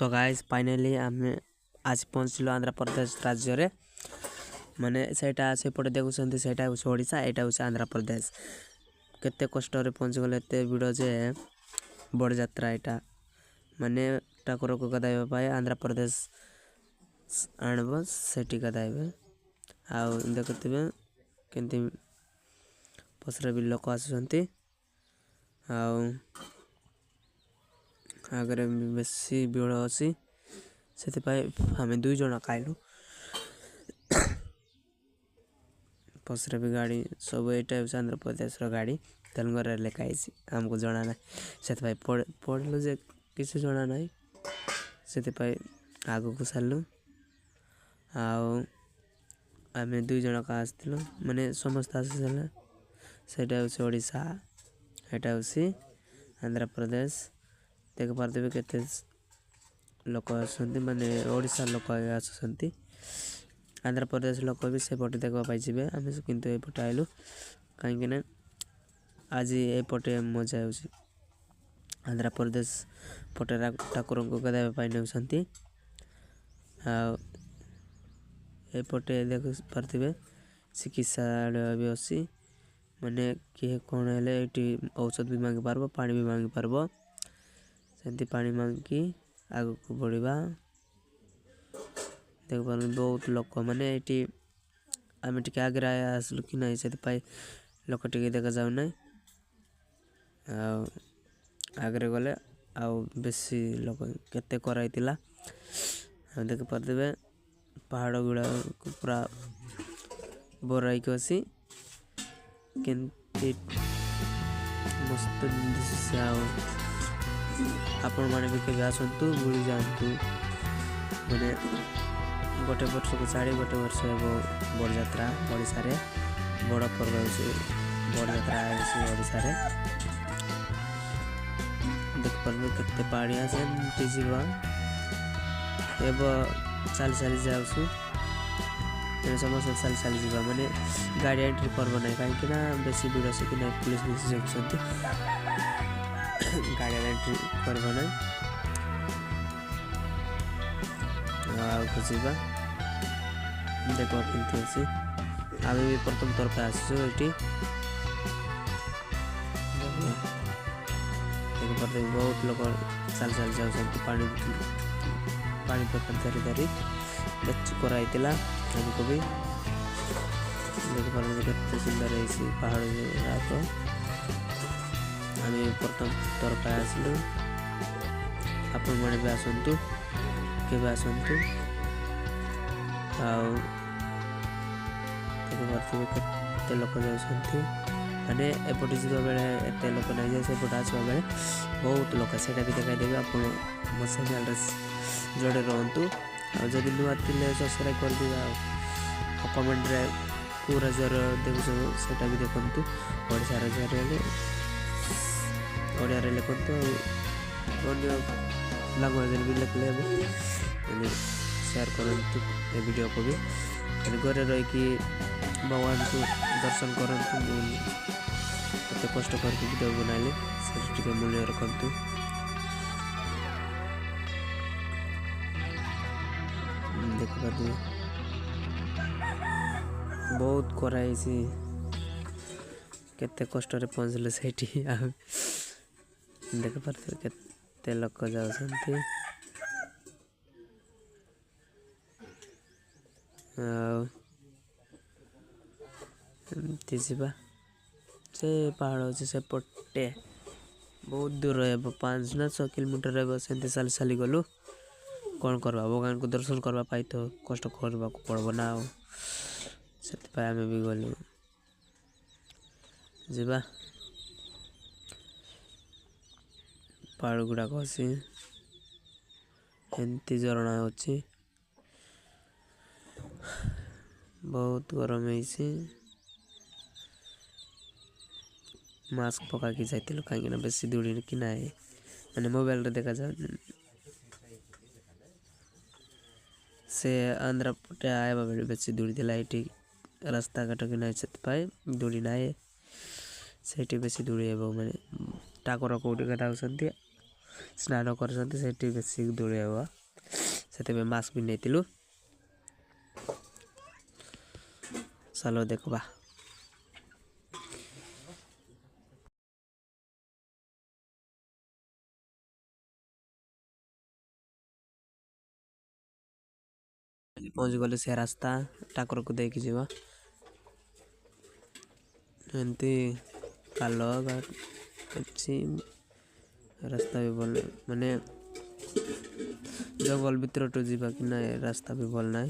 तो guys finally आम आज पहुँचलु आंध्र प्रदेश राज्य रे माने सेटा सेपटे देखुं सेटा ओडिशा एटा आंध्र प्रदेश केते कष्ट रे पहुँच गले एते भिड़ जे बड़ यात्रा एटा माने ठाकुर को गदाइबा पाए आंध्र प्रदेश आणब सेठी गदाइबे आउ देखुथिबे केंति पसरे भी लोक आसुचंती आउ आगे बेसी भिड़ अच्छी से आम 2 जन खाइलु पसरे भी गाड़ी सब यहाँ आंध्र प्रदेश गाड़ी तेलुगु लिखाई आमको जना ना से पढ़लु जे किसी जना ना से आग को सारू आम 2 जन का आसलु माने समस्त आसी से ओडिशा एटा आंध्र प्रदेश देख पारे केते लोक आसुंती माने ओडिशा लोक आसुंती आंध्र प्रदेश लोक भी से पटे देखा पाइबे आम किंतु एपटे आइलु कहीं आज एपटे मजा हो आंध्र प्रदेश पटे ठाकुर को गदाइबा नौंती एपटे देख पारे चिकित्सालय भी अच्छी माने किए कौन है औषध भी मांगी पार्ब पानी भी मांगी पार्ब सेमती पानी मांगी आग को बढ़िया देख पार बहुत लोक माने ये आम टे आगे आसलु कि ना से लोक टे देखा जाऊ ना आगे गले आउ बेसी लोक केते कराई देख पारे पहाड़ गुड़ा पूरा बराई को अच्छी केंती मस्त आपण मैंने भी कभी आसतु बुली जातु मैंने गोटे वर्ष को छाड़ी गोटे वर्ष बड़ यात्रा ओडिशा रे बड़ पर्व बड़ यात्रा ओडिशा रे देख पारे केते पहाड़िया से जीवा एब चली चली जाऊँ समस्त साल साल जीवा माने गाड़ी एंट्री पर्व ना कहीं बेसी भिड़ से कि पुलिस बेसी जगुंट गाड़ी एंट्री पर्व ना आवा देख केमती अच्छी आम भी प्रथम तरफ आसु ये देख पारे बहुत लोग चल चल जाऊँ पानी पानी पेपर धरी धरी बेच कराई हमको भी देख पारे केते सुंदर है पहाड़ रात आम प्रथम तरफ आसलु आपण मैंने भी आसतु के आसतु आते लोक जाऊँ माने एपटे जा बेले एत लोक नहीं जाए सेपटे आसवा बेले बहुत लोक से भी देखा देवे आप मो चैनल जोड़े रुँतु आदि नुआ थे सब्सक्राइब कर दिया कमेंट रे पूरा जोर देखुच से भी देखु ओडार जरिए ओडिया लिखु लैंग्वेज भी लिखले शेयर करूँ ये वीडियो को भी घरे रही भगवान को दर्शन करूँ एत कष्ट करके वीडियो बनाइले से मूल्य रखु देख पारे बहुत कराई केते कष्ट रे पहुँचले से देख पारे केते लोक जाऊँ जा से पहाड़ अच्छे से पटे बहुत दूर रहा 5 ना 6 किलोमीटर रही साली साली गलु कौन करवा भगवान को दर्शन करवा पाई तो कष्ट करवा को पड़ब ना से आम भी गलु जा पहाड़ गुड़ाक अच्छी एमती झरणा अच्छी बहुत गरम है मास्क पका कि जाइलु कहीं बेसी दूरी कि ना मैंने मोबाइल रे देखा जाए से आंध्र पटे आया बेले बेसी दूरी दिला ये रास्ता घाट कि ना से दूरी ना से बेसी दूरी मैंने ठाकुर कौटी गदाऊँ स्नान कर बेसी धूल हे से मास्क भी नहीं चलो देखबा पहुँच गले से रास्ता ठाकुर को देख जावा एमती कालो अच्छी रास्ता भी भल माने जंगल भीतर टू जीवा कि ना रास्ता भी भल ना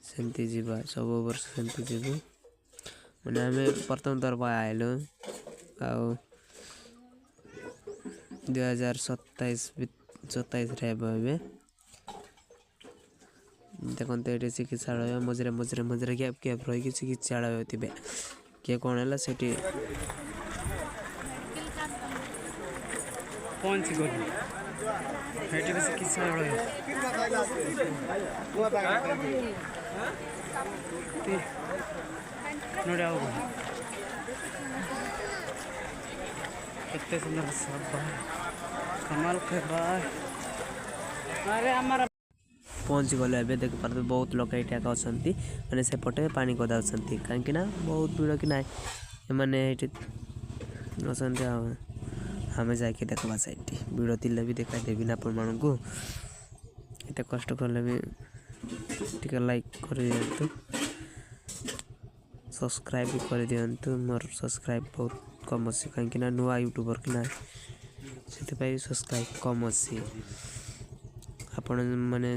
सेमती जीवा सब वर्ष सेमती जीवु माने आमे प्रथम थर आइलु आ 2027 रे देखते ये चिकित्सालय मझे मझे मझे गैप गैप रही चिकित्सालय थे किए कौन है से कितने सुंदर सब कमाल के भाई अरे हमारा पहुँच गले ए देख पारे बहुत लोग ये अच्छा मैंने से पटे पानी गदा कहीं बहुत भीड़ कि ना मैंने अच्छा आम जाकि देखा साइड भीड़ थी भी देखा देवी ना आपण को ये कष्ट कले भी टे लाइक कर दिंतु सब्सक्राइब भी कर दिंतु मोर सब्सक्राइब बहुत कम अच्छी कहीं नुआ यूट्यूबर कि ना से सब्सक्राइब कम अच्छी आपण मैंने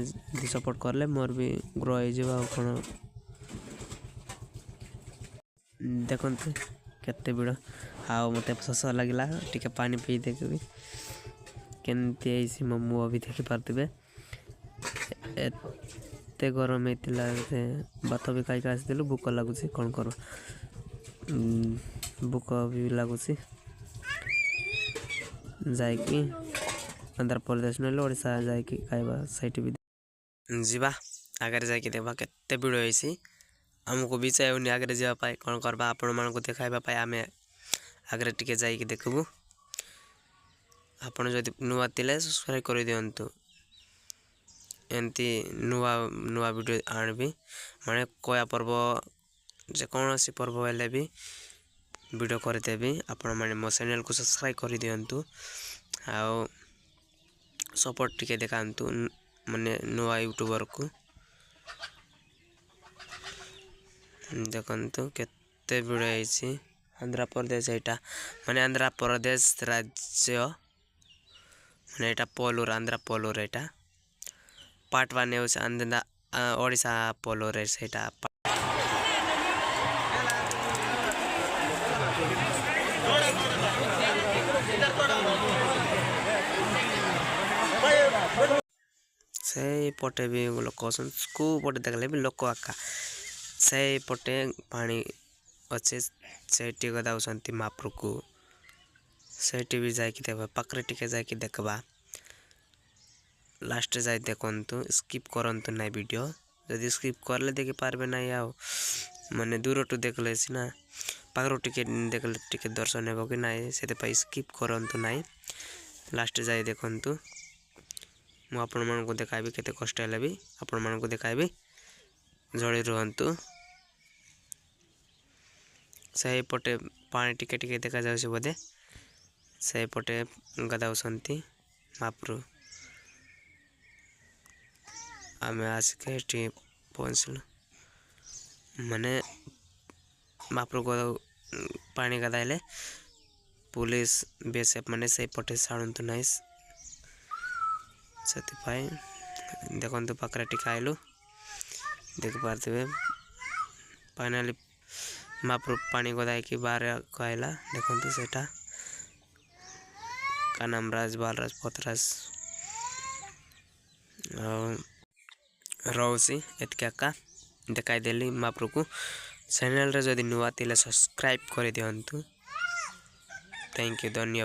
सपोर्ट करले मोर भी ग्रो हो देखते केते भीड़ आ मत शोष लगला टिके पानी पी देखी केमती मो मुँह भी देखी पारे एत गरम होता से भात भी खाई आसलु भूक लगुच कौन कर भूक भी लगुच जाकि आंध्र प्रदेश ना ओडिशा जाकि खाइबा साइट भी जीवा आगे जाकि देखा केते भीड़ होइसी आमको भी चाहिए आगे जावाई कौन करवा आपण मान को देखाइबा आम आगे टिके जाइए देखबू आपड़ जदि नुआ थिले सब्सक्राइब कर दिंतु एमती नुआ नुआ वीडियो आनबी माने कोया पर्व जेकोसी पर्व हेले भी वीडियो करदेवी आपण मैंने मो चैनल को सब्सक्राइब कर दिंतु आ सपोर्ट टिके देखातु माने नुआ यूट्यूबर को देखु केते भीड़ है आंध्र प्रदेश यहाँ माने आंध्र प्रदेश राज्य माने यहाँ पोलूर आंध्र पोलूर यहाँ पार्ट 1 आंध्र ओडिशा पोलूर सेटा से पटे भी लोक को पटे देखले भी लोक आका से पटे पानी अच्छे से गदाउंट महाप्रभु को से भी जाकि देखा पाखे टिके जाकि देखा लास्ट जाए देखु स्किप करंतु ना वीडियो जदि स्किप करले देखि पारबे ना आओ माने दूर टू देखले सीना पाखर टिके देखले टिके दर्शन हेबो कि ना से स्किप करंतु ना लास्ट जाए देखु मु आपण मन को देखाबी केते कष्ट हेले भी आपण मन को देखाबी जड़ी रुहंतु से पटे पानी टिके टिके देखा जाउछ बोधे से पटे गदाउछंती महाप्रभु आम आसिक पहुँचलु माने महाप्रभु पानी गदाइले पुलिस बीएसएफ माने से पटे छाड़ू ना से देखु पाखे टिके आइलु देख पारे फाइनाली महाप्रभु पानी गदाई कि बाहर कहला देखु सेटा कानामराज बालराज पतराज रोसी एतका देखाई देली महाप्रभु को चैनल रे जदि नुआ थिले सब्सक्राइब कर दिंतु थैंक यू धन्यवाद।